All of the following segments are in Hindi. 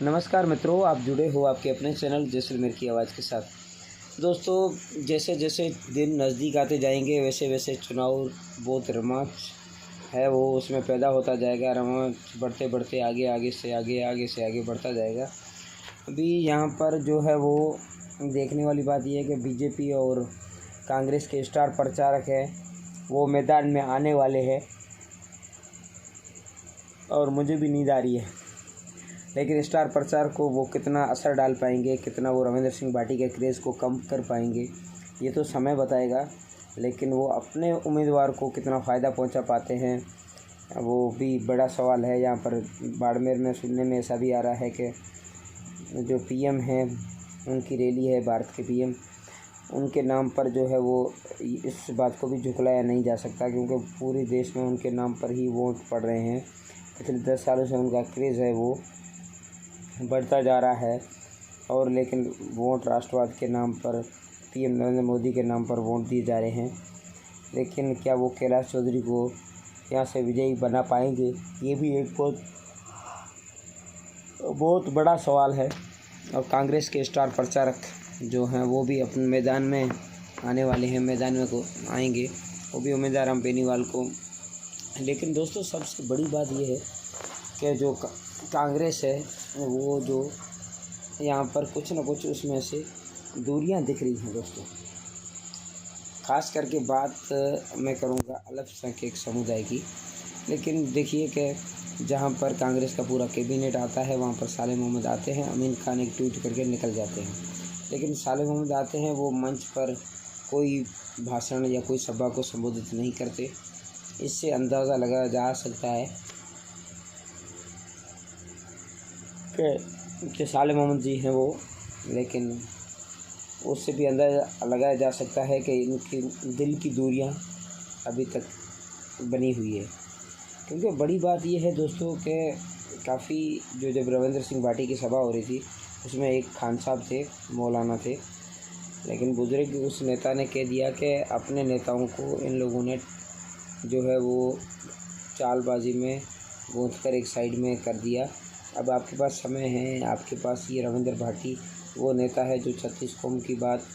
नमस्कार मित्रों, आप जुड़े हो आपके अपने चैनल जैसलमेर की आवाज़ के साथ। दोस्तों, जैसे जैसे दिन नज़दीक आते जाएंगे वैसे वैसे चुनाव बहुत रोमांच है वो उसमें पैदा होता जाएगा। रोमांच बढ़ते बढ़ते आगे से आगे बढ़ता जाएगा। अभी यहाँ पर जो है वो देखने वाली बात यह है कि बीजेपी और कांग्रेस के स्टार प्रचारक हैं वो मैदान में आने वाले हैं और मुझे भी नींद आ रही है। लेकिन स्टार प्रचार को वो कितना असर डाल पाएंगे, कितना वो रविंद्र सिंह भाटी के क्रेज़ को कम कर पाएंगे, ये तो समय बताएगा। लेकिन वो अपने उम्मीदवार को कितना फ़ायदा पहुंचा पाते हैं, वो भी बड़ा सवाल है। यहाँ पर बाड़मेर में सुनने में ऐसा भी आ रहा है कि जो पीएम हैं उनकी रैली है, भारत के पीएम, उनके नाम पर जो है वो इस बात को भी झुकलाया नहीं जा सकता क्योंकि पूरे देश में उनके नाम पर ही वोट पड़ रहे हैं। पिछले 10 सालों से उनका क्रेज़ है वो बढ़ता जा रहा है। और लेकिन वोट राष्ट्रवाद के नाम पर, पीएम नरेंद्र मोदी के नाम पर वोट दिए जा रहे हैं। लेकिन क्या वो कैलाश चौधरी को यहाँ से विजयी बना पाएंगे, ये भी एक बहुत बड़ा सवाल है। और कांग्रेस के स्टार प्रचारक जो हैं वो भी अपने मैदान में आने वाले हैं, मैदान में को आएंगे, वो भी उम्मीदवार राम बेनीवाल को। लेकिन दोस्तों, सबसे बड़ी बात ये है कि जो कांग्रेस है वो जो यहाँ पर कुछ न कुछ उसमें से दूरियां दिख रही हैं दोस्तों। ख़ास करके बात मैं करूँगा अल्पसंख्यक समुदाय की। लेकिन देखिए कि जहाँ पर कांग्रेस का पूरा कैबिनेट आता है वहाँ पर साले मोहम्मद आते हैं, अमीन खान एक ट्वीट करके निकल जाते हैं। लेकिन साले मोहम्मद आते हैं, वो मंच पर कोई भाषण या कोई सभा को संबोधित नहीं करते। इससे अंदाज़ा लगाया जा सकता है कि साले मोहम्मद जी हैं वो। लेकिन उससे भी अंदाज़ा लगाया जा सकता है कि इनकी दिल की दूरियां अभी तक बनी हुई है। क्योंकि बड़ी बात ये है दोस्तों कि काफ़ी जब रविंद्र सिंह भाटी की सभा हो रही थी उसमें एक खान साहब थे, मौलाना थे। लेकिन बुजुर्ग उस नेता ने कह दिया कि अपने नेताओं को इन लोगों ने जो है वो चालबाजी में गूंथ कर एक साइड में कर दिया। अब आपके पास समय है, आपके पास ये रविंद्र भाटी वो नेता है जो 36 कौम की बात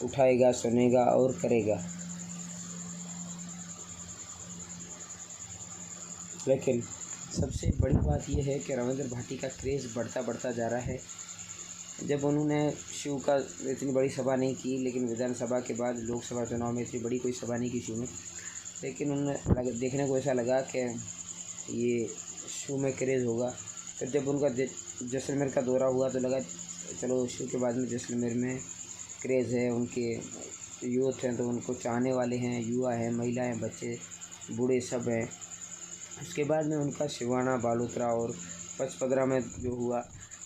उठाएगा, सुनेगा और करेगा। लेकिन सबसे बड़ी बात यह है कि रविंद्र भाटी का क्रेज़ बढ़ता जा रहा है। जब उन्होंने शिव का इतनी बड़ी सभा नहीं की, लेकिन विधानसभा के बाद लोकसभा चुनाव में इतनी बड़ी कोई सभा नहीं की शिव में, लेकिन उन्हें देखने को ऐसा लगा कि ये शिव में क्रेज़ होगा। फिर जब उनका जैसलमेर का दौरा हुआ तो लगा चलो शिव के बाद में जैसलमेर में क्रेज़ है, उनके यूथ हैं तो उनको चाहने वाले हैं, युवा हैं, महिलाएं, बच्चे, बूढ़े सब हैं। उसके बाद में उनका सिवाना, बालोतरा और पचपदरा में जो हुआ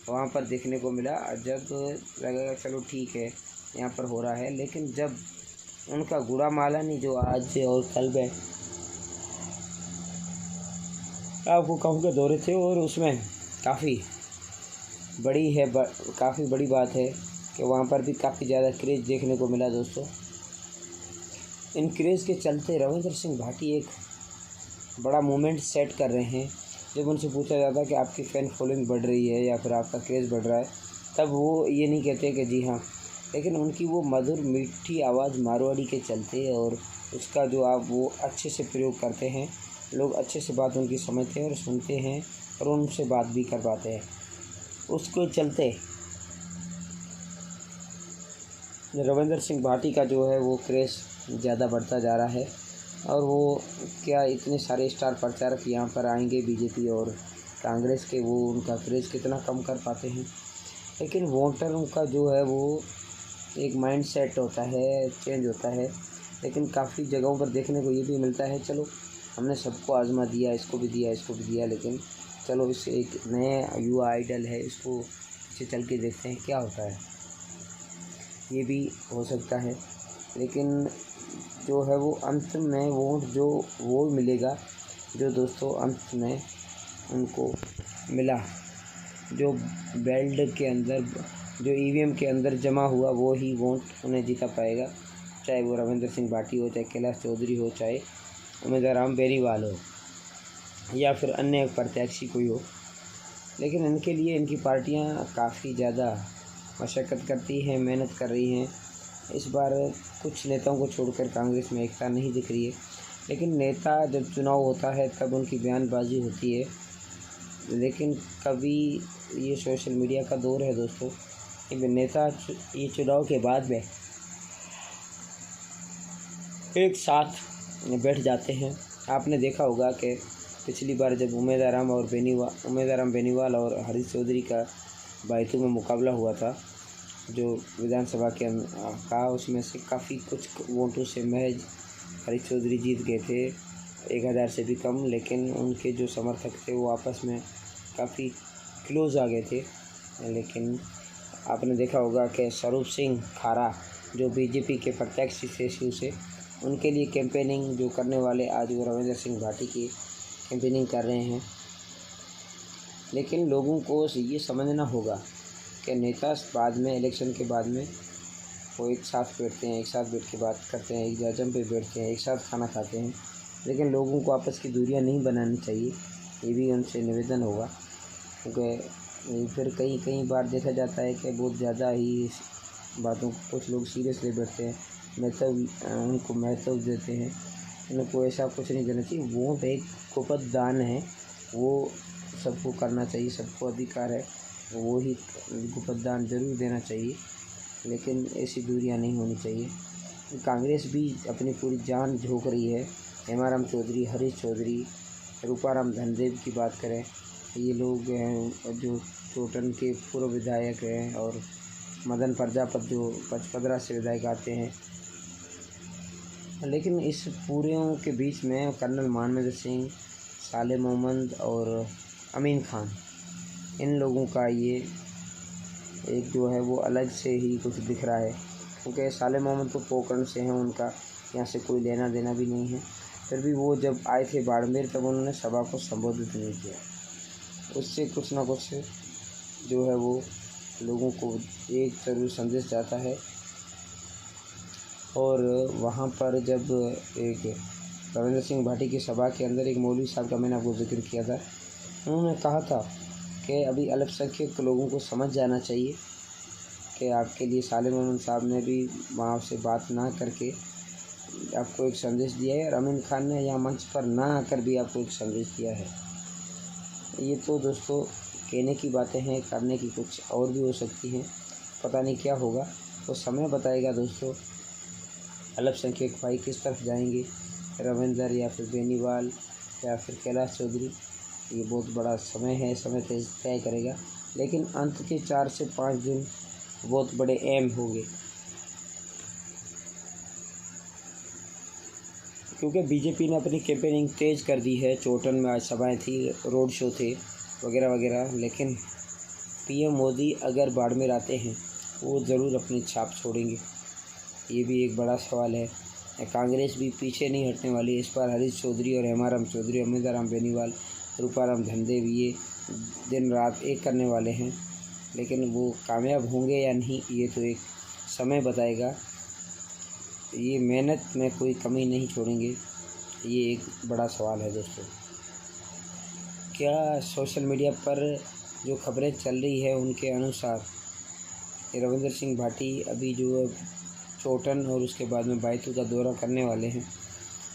वहाँ पर देखने को मिला। जब लगेगा चलो ठीक है यहाँ पर हो रहा है, लेकिन जब उनका गुड़ामालानी जो आज और कल में आपको कहूँ के दौरे थे और उसमें काफ़ी बड़ी बात है कि वहाँ पर भी काफ़ी ज़्यादा क्रेज़ देखने को मिला दोस्तों। इन क्रेज़ के चलते रविंद्र सिंह भाटी एक बड़ा मूवमेंट सेट कर रहे हैं। जब उनसे पूछा जाता है कि आपकी फ़ैन फॉलोइंग बढ़ रही है या फिर आपका क्रेज़ बढ़ रहा है, तब वो ये नहीं कहते कि जी हाँ, लेकिन उनकी वो मधुर मीठी आवाज़ मारवाड़ी के चलते और उसका जो आप वो अच्छे से प्रयोग करते हैं, लोग अच्छे से बात उनकी समझते हैं और सुनते हैं और उनसे बात भी कर पाते हैं। उसके चलते रविंद्र सिंह भाटी का जो है वो क्रेज़ ज़्यादा बढ़ता जा रहा है। और वो क्या इतने सारे स्टार प्रचारक यहाँ पर आएंगे बीजेपी और कांग्रेस के, वो उनका क्रेज़ कितना कम कर पाते हैं। लेकिन वोटरों का जो है वो एक माइंड सेट होता है, चेंज होता है। लेकिन काफ़ी जगहों पर देखने को ये भी मिलता है चलो हमने सबको आज़मा दिया, इसको भी दिया, लेकिन चलो इस एक नए युवा आइडल है, इसको पीछे चल के देखते हैं क्या होता है। ये भी हो सकता है। लेकिन जो है वो अंत में वोट जो वो मिलेगा जो दोस्तों अंत में उनको मिला, जो बेल्ट के अंदर, जो ईवीएम के अंदर जमा हुआ, वो ही वोट उन्हें जीता पाएगा। चाहे वो रविंद्र सिंह भाटी हो, चाहे कैलाश चौधरी हो, चाहे उम्मीदवार राम बेनीवाल हो या फिर अन्य प्रत्याशी कोई हो। लेकिन इनके लिए इनकी पार्टियां काफ़ी ज़्यादा मशक्क़त करती हैं, मेहनत कर रही हैं। इस बार कुछ नेताओं को छोड़कर कांग्रेस में एकता नहीं दिख रही है, लेकिन नेता जब चुनाव होता है तब उनकी बयानबाजी होती है। लेकिन कभी ये सोशल मीडिया का दौर है दोस्तों, कि नेता ये चुनाव के बाद में एक साथ बैठ जाते हैं। आपने देखा होगा कि पिछली बार जब उम्मेद आराम बेनीवाल और हरीश चौधरी का बैतूल में मुकाबला हुआ था, जो विधानसभा के का, उसमें से काफ़ी कुछ वोटों से महज हरीश चौधरी जीत गए थे, 1000 से भी कम। लेकिन उनके जो समर्थक थे वो आपस में काफ़ी क्लोज आ गए थे। लेकिन आपने देखा होगा कि स्वरूप सिंह खारा जो बीजेपी के प्रत्याशी थे शिव से, उनके लिए कैंपेनिंग जो करने वाले आज वो रविंदर सिंह भाटी की कैंपेनिंग कर रहे हैं। लेकिन लोगों को ये समझना होगा कि नेता बाद में, इलेक्शन के बाद में वो एक साथ बैठते हैं, एक साथ बैठ के बात करते हैं, एक जजम पे बैठते हैं, एक साथ खाना खाते हैं। लेकिन लोगों को आपस की दूरियां नहीं बनानी चाहिए, ये भी उनसे निवेदन होगा। क्योंकि फिर कई बार देखा जाता है कि बहुत ज़्यादा ही बातों को कुछ लोग सीरियसली बैठते हैं, उनको महत्व देते हैं। उनको ऐसा कुछ नहीं देना चाहिए। वोट एक गुप्त दान है, वो सबको करना चाहिए, सबको अधिकार है, वो ही गुप्त दान ज़रूर देना चाहिए। लेकिन ऐसी दूरियां नहीं होनी चाहिए। कांग्रेस भी अपनी पूरी जान झोंक रही है। हेमाराम चौधरी, हरीश चौधरी, रूपाराम धनदेव की बात करें, ये लोग हैं जो चोटन के पूर्व विधायक हैं, और मदन प्रजापत जो 15 से विधायक आते हैं। लेकिन इस पूरेयों के बीच में कर्नल मानवेंद्र सिंह, साले मोहम्मद और अमीन खान, इन लोगों का ये एक जो है वो अलग से ही कुछ दिख रहा है। क्योंकि साले मोहम्मद तो पोकरण से हैं, उनका यहाँ से कोई लेना देना भी नहीं है। फिर भी वो जब आए थे बाड़मेर तब उन्होंने सभा को संबोधित नहीं किया। उससे कुछ ना कुछ जो है वो लोगों को एक ज़रूर संदेश जाता है। और वहाँ पर जब एक रविंद्र सिंह भाटी की सभा के अंदर एक मौलवी साहब का मैंने आपको जिक्र किया था, उन्होंने कहा था कि अभी अल्पसंख्यक लोगों को समझ जाना चाहिए कि आपके लिए साले मोहम्मद साहब ने भी वहाँ से बात ना करके आपको एक संदेश दिया है, और अमीन खान ने यहाँ मंच पर ना आकर भी आपको एक संदेश दिया है। ये तो दोस्तों कहने की बातें हैं, करने की कुछ और भी हो सकती हैं। पता नहीं क्या होगा, तो समय बताएगा दोस्तों। अल्पसंख्यक भाई किस तरफ जाएंगे, रविंदर या फिर बेनीवाल या फिर कैलाश चौधरी, ये बहुत बड़ा समय है, समय तय करेगा। लेकिन अंत के 4 से 5 दिन बहुत बड़े अहम होंगे, क्योंकि बीजेपी ने अपनी कैंपेनिंग तेज़ कर दी है। चोटन में आज सभाएं थी, रोड शो थे वगैरह वगैरह। लेकिन पीएम मोदी अगर बाड़मेर आते हैं, वो ज़रूर अपनी छाप छोड़ेंगे, ये भी एक बड़ा सवाल है। कांग्रेस भी पीछे नहीं हटने वाली। इस बार हरीश चौधरी और हेमाराम चौधरी, उम्मीद आराम बेनीवाल, रूपाराम धनदेव ये दिन रात एक करने वाले हैं। लेकिन वो कामयाब होंगे या नहीं, ये तो एक समय बताएगा। ये मेहनत में कोई कमी नहीं छोड़ेंगे, ये एक बड़ा सवाल है दोस्तों। क्या सोशल मीडिया पर जो खबरें चल रही है उनके अनुसार रविंदर सिंह भाटी अभी जो चोटन और उसके बाद में बैतूल का दौरा करने वाले हैं,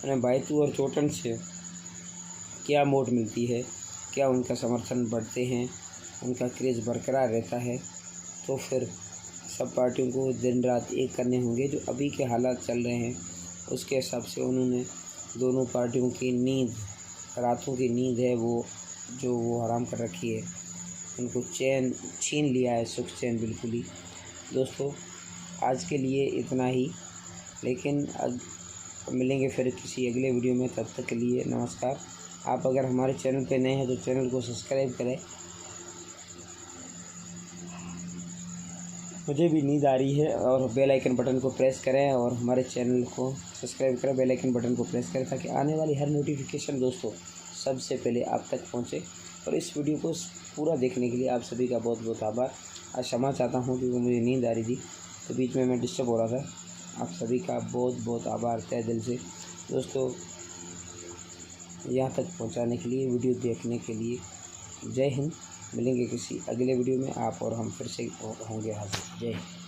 उन्हें बैतूल और चोटन से क्या मोट मिलती है, क्या उनका समर्थन बढ़ते हैं, उनका क्रेज़ बरकरार रहता है, तो फिर सब पार्टियों को दिन रात एक करने होंगे। जो अभी के हालात चल रहे हैं उसके हिसाब से उन्होंने दोनों पार्टियों की नींद, रातों की नींद है वो हराम कर रखी है। उनको चैन छीन लिया है, सुख चैन बिल्कुल ही। दोस्तों आज के लिए इतना ही, लेकिन मिलेंगे फिर किसी अगले वीडियो में। तब तक के लिए नमस्कार। आप अगर हमारे चैनल पे नए हैं तो चैनल को सब्सक्राइब करें। मुझे भी नींद आ रही है, और बेल आइकन बटन को प्रेस करें और हमारे चैनल को सब्सक्राइब करें, बेल आइकन बटन को प्रेस करें, ताकि आने वाली हर नोटिफिकेशन दोस्तों सबसे पहले आप तक पहुंचे। और इस वीडियो को पूरा देखने के लिए आप सभी का बहुत बहुत आभार। आज क्षमा चाहता हूं क्योंकि मुझे नींद आ रही थी, तो बीच में मैं डिस्टर्ब हो रहा था। आप सभी का बहुत बहुत आभार तहे दिल से दोस्तों, यहाँ तक पहुँचाने के लिए, वीडियो देखने के लिए। जय हिंद, मिलेंगे किसी अगले वीडियो में, आप और हम फिर से होंगे हाजिर। जय हिंद।